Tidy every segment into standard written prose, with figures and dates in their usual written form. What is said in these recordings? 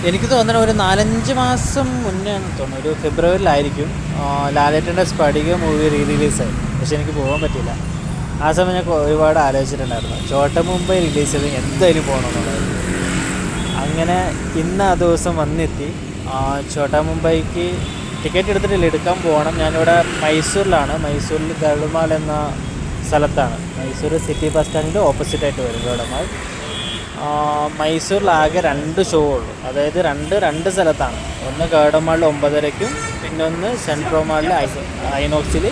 എനിക്ക് തോന്നുന്നത് ഒരു 4-5 മാസം മുന്നേ തോന്നുന്നു, ഒരു ഫെബ്രുവരിയിലായിരിക്കും ലാലേട്ടൻ്റെ സ്പടിക മൂവി റിലീസായി. പക്ഷെ എനിക്ക് പോകാൻ പറ്റില്ല. ആ സമയം ഞാൻ ഒരുപാട് ആലോചിച്ചിട്ടുണ്ടായിരുന്നു, ചോട്ട മുംബൈ റിലീസ് ചെയ്ത് എന്തായാലും പോകണമെന്നുള്ളത്. അങ്ങനെ ഇന്ന് ആ ദിവസം വന്നെത്തി. ചോട്ട മുംബൈക്ക് ടിക്കറ്റ് എടുത്തിട്ടില്ല, എടുക്കാൻ പോകണം. ഞാനിവിടെ മൈസൂരിലാണ്. മൈസൂരിൽ ഗരുഡമാൾ എന്ന സ്ഥലത്താണ്. മൈസൂർ സിറ്റി ബസ് സ്റ്റാൻഡിൻ്റെ ഓപ്പോസിറ്റായിട്ട് വരും ഗരുഡമാൾ. മൈസൂരിലാകെ 2 ഷോ ഉള്ളൂ, അതായത് രണ്ട് സ്ഥലത്താണ്. ഒന്ന് ഗരുഡമാളിൽ 9:30-ക്കും, പിന്നെ ഒന്ന് സെൻട്രോ മാളിൽ ഐനോക്സിൽ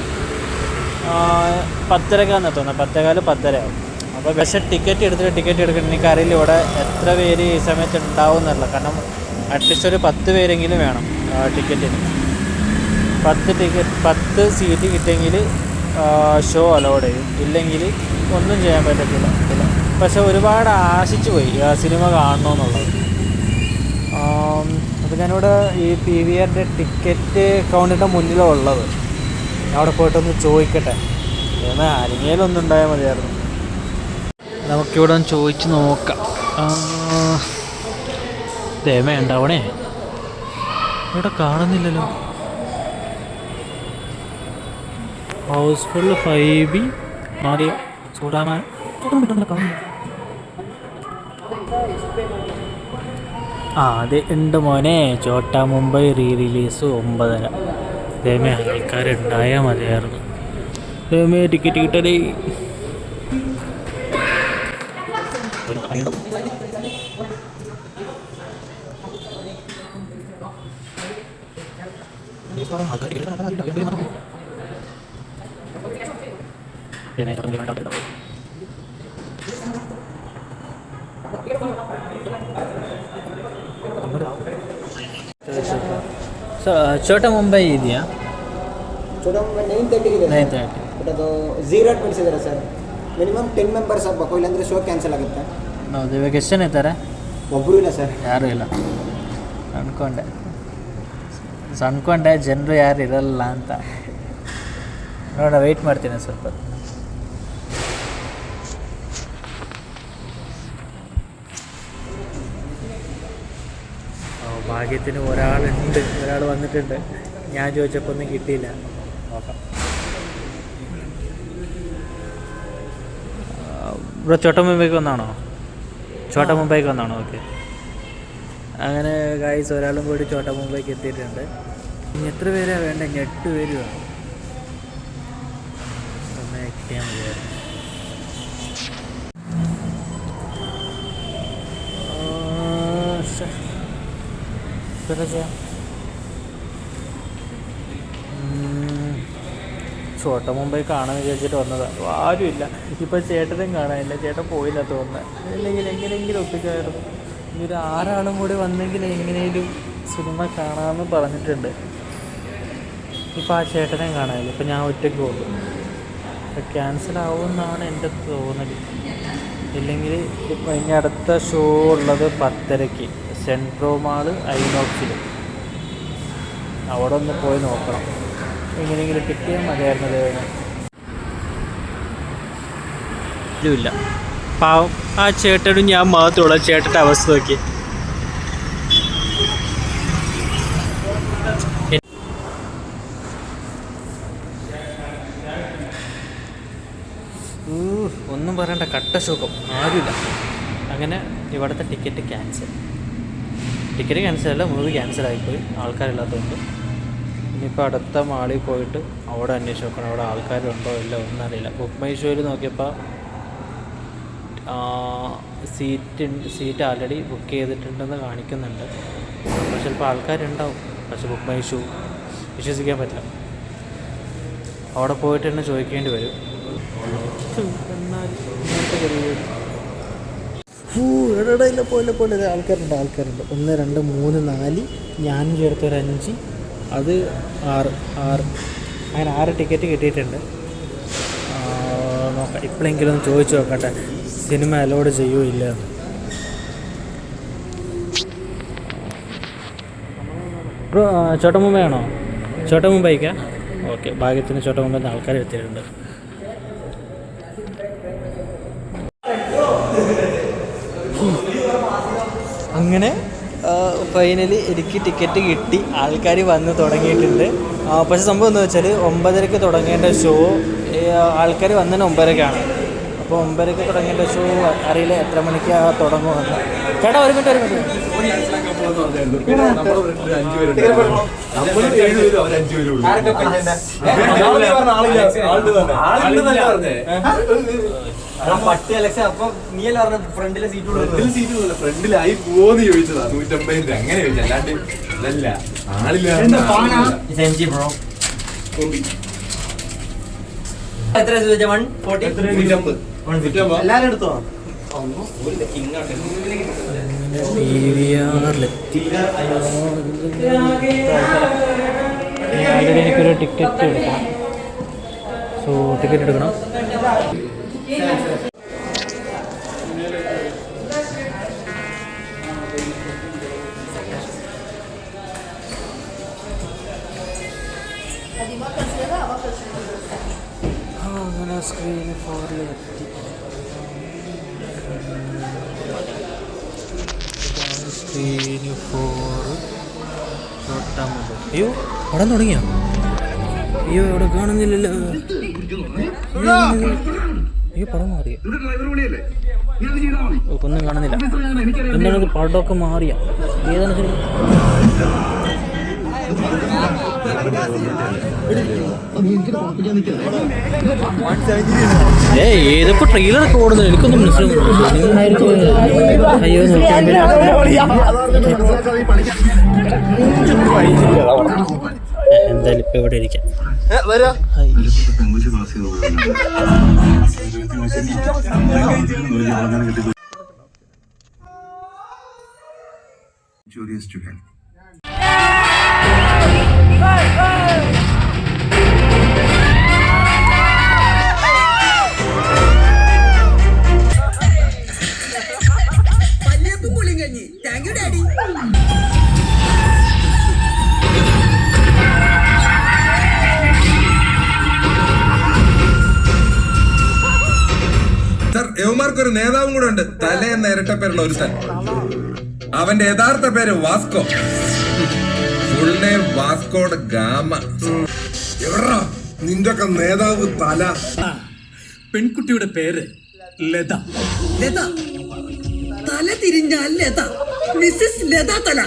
10:30-ക്കാന്ന് തോന്നുന്നത്. 10:15 ആവും. അപ്പോൾ പക്ഷേ ടിക്കറ്റ് എടുക്കണം. എനിക്കറിയില്ല ഇവിടെ എത്ര പേര് ഈ സമയത്ത് ഉണ്ടാവും എന്നല്ല. കാരണം അറ്റ്ലീസ്റ്റ് ഒരു 10 പേരെങ്കിലും വേണം ടിക്കറ്റിന്. 10 സീറ്റ് കിട്ടിയെങ്കിൽ ഷോ അലോഡ് ചെയ്യും, ഇല്ലെങ്കിൽ ഒന്നും ചെയ്യാൻ പറ്റത്തില്ല. പക്ഷെ ഒരുപാട് ആശിച്ചു പോയി സിനിമ കാണണമെന്നുള്ളത്. അപ്പോൾ ഞാനിവിടെ ഈ PVRൻ്റെ ടിക്കറ്റ് കൗണ്ടറിൻ്റെ മുന്നിലാണ് ഉള്ളത്. ഞാൻ അവിടെ പോയിട്ടൊന്ന് ചോദിക്കട്ടെ, എന്നാൽ ആരെങ്കിലും ഒന്നും ഉണ്ടായാൽ മതിയായിരുന്നു. നമുക്കിവിടെ ഒന്ന് ചോദിച്ച് നോക്കാം. ദേമ ഉണ്ടാവണേ, ഇവിടെ കാണുന്നില്ലല്ലോ. ഹൗസ്ഫുൾ 5B മാറിയ ചൂടാമാൻ അതെ ഉണ്ട് മോനെ. ചോട്ടാ മുംബൈ റിലീസ് 9:30. ദേമേ ആൾക്കാരുണ്ടായാൽ മതിയായിരുന്നു. ദേമേ ടിക്കറ്റ് കിട്ടലേ. छोटा मुंबई ಇದೆಯಾ? छोटा मुंबई 9:30 ಬಟ್ ಅದು 0 at ಮಾಡಿಸಿದ್ದಾರೆ ಸರ್. ಮಿನಿಮಮ್ 10 ಮೆಂಬರ್ಸ್ ಆಗಬೇಕು, ಇಲ್ಲಾಂದರೆ ಶೋ ಕ್ಯಾನ್ಸಲ್ ಆಗುತ್ತೆ. ಹೌದು. ಇವಾಗ ಎಷ್ಟು ಜನ ಇದ್ದಾರೆ? ಒಬ್ಬರು ಇಲ್ಲ ಸರ್. ಯಾರೂ ಇಲ್ಲ ಅನ್ಕೊಂಡೆ ಜನರು ಯಾರು ಇರಲ್ಲ ಅಂತ. ನೋಡ, ವೆಯ್ಟ್ ಮಾಡ್ತೀನಿ ಸ್ವಲ್ಪ. ഭാഗ്യത്തിന് ഒരാൾ വന്നിട്ടുണ്ട്. ഞാൻ ചോദിച്ചപ്പോൾ ഒന്നും കിട്ടിയില്ല. നോക്കാം. ഇവിടെ ചോട്ടാ മുംബൈക്ക് വന്നാണോ? ഓക്കെ. അങ്ങനെ ഗായ്സ്, ഒരാളും കൂടി ചോട്ടാ മുംബൈക്ക് എത്തിയിട്ടുണ്ട്. ഇനി എത്ര പേരാണ് വേണ്ടത്? 8 പേര് വേണം. ഒന്ന് എത്തിയാൽ മതിയായിരുന്നു. ചോട്ട മുംബൈ കാണാൻ വിചാരിച്ചിട്ട് വന്നതാണ്. ആരുമില്ല. ഇപ്പോൾ ചേട്ടനും കാണാനില്ല. ചേട്ടൻ പോയില്ല തോന്നുന്നത്. അല്ലെങ്കിൽ എങ്ങനെയെങ്കിലും ഒപ്പിക്കായിരുന്നു. ഇനി ഒരു 6 ആളും കൂടി വന്നെങ്കിൽ എങ്ങനെയും സിനിമ കാണാമെന്ന് പറഞ്ഞിട്ടുണ്ട്. ഇപ്പോൾ ആ ചേട്ടനെ കാണാനില്ല. ഇപ്പോൾ ഞാൻ ഒറ്റയ്ക്ക് പോകും. ക്യാൻസൽ ആവുമെന്നാണ് എൻ്റെ തോന്നൽ. ഇല്ലെങ്കിൽ ഇപ്പോൾ ഇനി അടുത്ത ഷോ ഉള്ളത് 10:30-ക്ക് സെൻട്രോ മാള് ഐനോക്സിൽ. അവിടെ ഒന്ന് പോയി നോക്കണം. എങ്ങനെയെങ്കിലും കിട്ടിയാൽ മതിയായിരുന്നത്. ഇല്ല, പാവം ആ ചേട്ടനും ഞാൻ മാത്രമുള്ള ചേട്ടൻ്റെ അവസ്ഥ നോക്കി. ഒന്നും പറയണ്ട, കട്ട സുഖം. ആരുമില്ല. അങ്ങനെ ഇവിടുത്തെ ടിക്കറ്റ് ക്യാൻസലല്ല, മൂവി ക്യാൻസലായിപ്പോയി ആൾക്കാരില്ലാത്തതുകൊണ്ട്. ഇനിയിപ്പോൾ അടുത്ത മാളിൽ പോയിട്ട് അവിടെ അന്വേഷിച്ച് നോക്കണം, അവിടെ ആൾക്കാരുണ്ടോ ഇല്ല ഒന്നറിയില്ല. ബുക്ക് മൈ ഷോയിൽ നോക്കിയപ്പോൾ സീറ്റ് ആൾറെഡി ബുക്ക് ചെയ്തിട്ടുണ്ടെന്ന് കാണിക്കുന്നുണ്ട്. അപ്പോൾ ചിലപ്പോൾ ആൾക്കാരുണ്ടാവും, പക്ഷെ ബുക്ക് മൈ ഷോ വിശ്വസിക്കാൻ പറ്റില്ല. അവിടെ പോയിട്ട് തന്നെ ചോദിക്കേണ്ടി വരും. എന്നാൽ പോലെ ആൾക്കാരുണ്ട്. 1, 2, 3, 4, ഞാനും ചേർത്തൊരു 5, അത് 6. അങ്ങനെ 6 ടിക്കറ്റ് കിട്ടിയിട്ടുണ്ട്. നോക്കാം, ഇപ്പോഴെങ്കിലും ഒന്ന് ചോദിച്ചു നോക്കട്ടെ സിനിമ അലോഡ് ചെയ്യുമോ ഇല്ല. ബ്രോ, ചോട്ടാ മുംബൈ ആണോ? ചോട്ടാ മുംബൈക്കാ? ഓക്കെ. ഭാഗ്യത്തിന് ചോട്ടാ മുംബൈന്ന് ആൾക്കാർ എത്തിയിട്ടുണ്ട്. അങ്ങനെ ഫൈനലി എനിക്ക് ടിക്കറ്റ് കിട്ടി. ആൾക്കാർ വന്ന് തുടങ്ങിയിട്ടുണ്ട്. പക്ഷേ സംഭവം എന്താ വെച്ചാൽ 9:30 തുടങ്ങേണ്ട ഷോ ആൾക്കാർ വന്നതിന് 9:30 അപ്പോൾ 9:30 തുടങ്ങേണ്ട ഷോ അറിയില്ല എത്ര മണിക്ക് തുടങ്ങുമെന്ന്. ചേട്ടാ ഒരു മിനിറ്റ് പട്ടി അലക്ഷൻ അപ്പൊ നീ അല്ല പറഞ്ഞ ഫ്രണ്ടിലെ ഫ്രണ്ടിലായി പോന്ന് ചോദിച്ചതാ 150 അങ്ങനെ ചോദിച്ചു. അല്ലാണ്ട് ഇതല്ല ആളില്ല. എത്ര ചോദിച്ചാ 140 എല്ലാരും എടുത്തോ. ആൾറെഡി എനിക്കൊരു ടിക്കറ്റ് എടുക്കണം. സോ ടിക്കറ്റ് എടുക്കണം. അങ്ങനെ സ്ക്രീൻ 4-ലെത്തി. സ്ക്രീൻ 4 ഷോട്ടാ മതി. അയ്യോ പടം തുടങ്ങിയോ? അയ്യോ ഇവിടെ കാണുന്നില്ലല്ലോ. അയ്യോ പടം മാറിയോ? ഒന്നും കാണുന്നില്ല. എന്താണത്? പടമൊക്കെ മാറിയ ഏതാണ് ശരി? ഏതിപ്പോ ട്രെയിലറൊക്കെ ഓടുന്നത് എനിക്കൊന്നും മനസ്സിലാവുന്നു. അയ്യോ എന്തായാലും ഇപ്പൊ ഇവിടെ ഇരിക്കാം. യവന്മാർക്കൊരു നേതാവും കൂടെ ഉണ്ട്. തല എന്ന ഇരട്ടപ്പേരുള്ള ഒരു സ്ഥലം. അവന്റെ യഥാർത്ഥ പേര് വാസ്കോ. Full name വാസ്കോഡ് gamma. എവിടാ നിന്റെയൊക്കെ നേതാവ് തല? പെൺകുട്ടിയുടെ പേര് ലത. ലത തല തിരിഞ്ഞാൽ ലത, മിസ്സസ് ലത തല.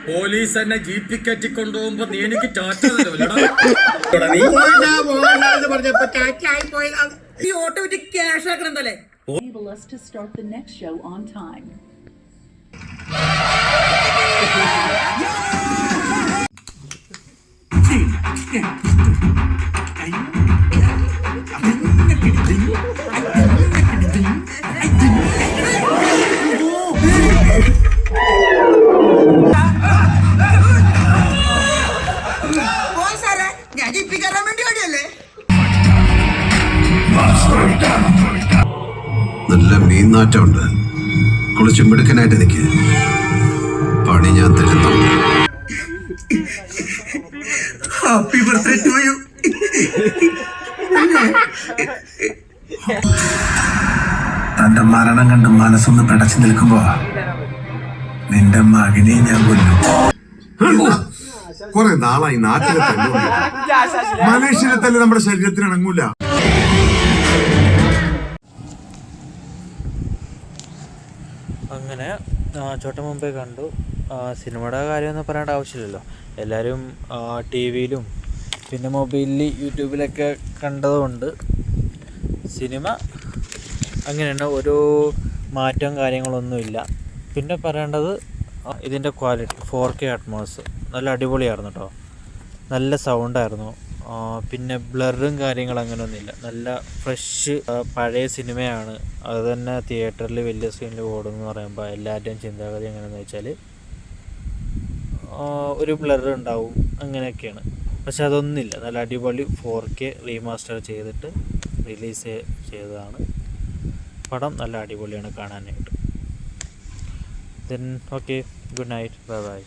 പോലീസ് എന്നെ ജീപ്പി കയറ്റി കൊണ്ടുപോകുമ്പോ നീ എനിക്ക് ടാറ്റ ഈ ഓട്ടോമാറ്റിക് ക്യാഷ് ആക്കണം തലേ. Enable us to start the next show on time. നല്ല മീൻനാറ്റമുണ്ട്. കുളിച്ച് മിടുക്കനായിട്ട് നിൽക്കുക. പണി ഞാൻ തരുന്നുണ്ട്. Happy birthday to you. തന്റെ മരണം കണ്ട് മനസ്സൊന്ന് പിടച്ചു നിൽക്കുമ്പോ നിന്റെ മകനെ ഞാൻ കൊല്ലും. കുറെ നാളായി നാട്ടിലെ തല്ലു. മലേഷ്യയിലെ തല്ല് നമ്മുടെ ശരീരത്തിന് ഇണങ്ങൂല. അങ്ങനെ ചോട്ട മുമ്പേ കണ്ടു. സിനിമയുടെ കാര്യമൊന്നും പറയേണ്ട ആവശ്യമില്ലല്ലോ. എല്ലാവരും ടി വിയിലും പിന്നെ മൊബൈലിൽ യൂട്യൂബിലൊക്കെ കണ്ടതുകൊണ്ട് സിനിമ അങ്ങനെയാണ്. ഒരു മാറ്റവും കാര്യങ്ങളൊന്നുമില്ല. പിന്നെ പറയേണ്ടത് ഇതിൻ്റെ ക്വാളിറ്റി 4K അറ്റ്മോസ് നല്ല അടിപൊളിയായിരുന്നു കേട്ടോ. നല്ല സൗണ്ടായിരുന്നു. പിന്നെ ബ്ലറും കാര്യങ്ങളും അങ്ങനെയൊന്നുമില്ല. നല്ല ഫ്രഷ് പഴയ സിനിമയാണ്. അത് തന്നെ തിയേറ്ററിൽ വലിയ സ്ക്രീനിൽ ഓടുമെന്ന് പറയുമ്പോൾ എല്ലാവരുടെയും ചിന്താഗതി എങ്ങനെയാണെന്ന് വെച്ചാൽ ഒരു ബ്ലർ ഉണ്ടാവും അങ്ങനെയൊക്കെയാണ്. പക്ഷെ അതൊന്നുമില്ല. നല്ല അടിപൊളി 4K റീമാസ്റ്റർ ചെയ്തിട്ട് റിലീസ് ചെയ്തതാണ്. പടം നല്ല അടിപൊളിയാണ് കാണാനായിട്ട്. Then okay, good night, bye bye.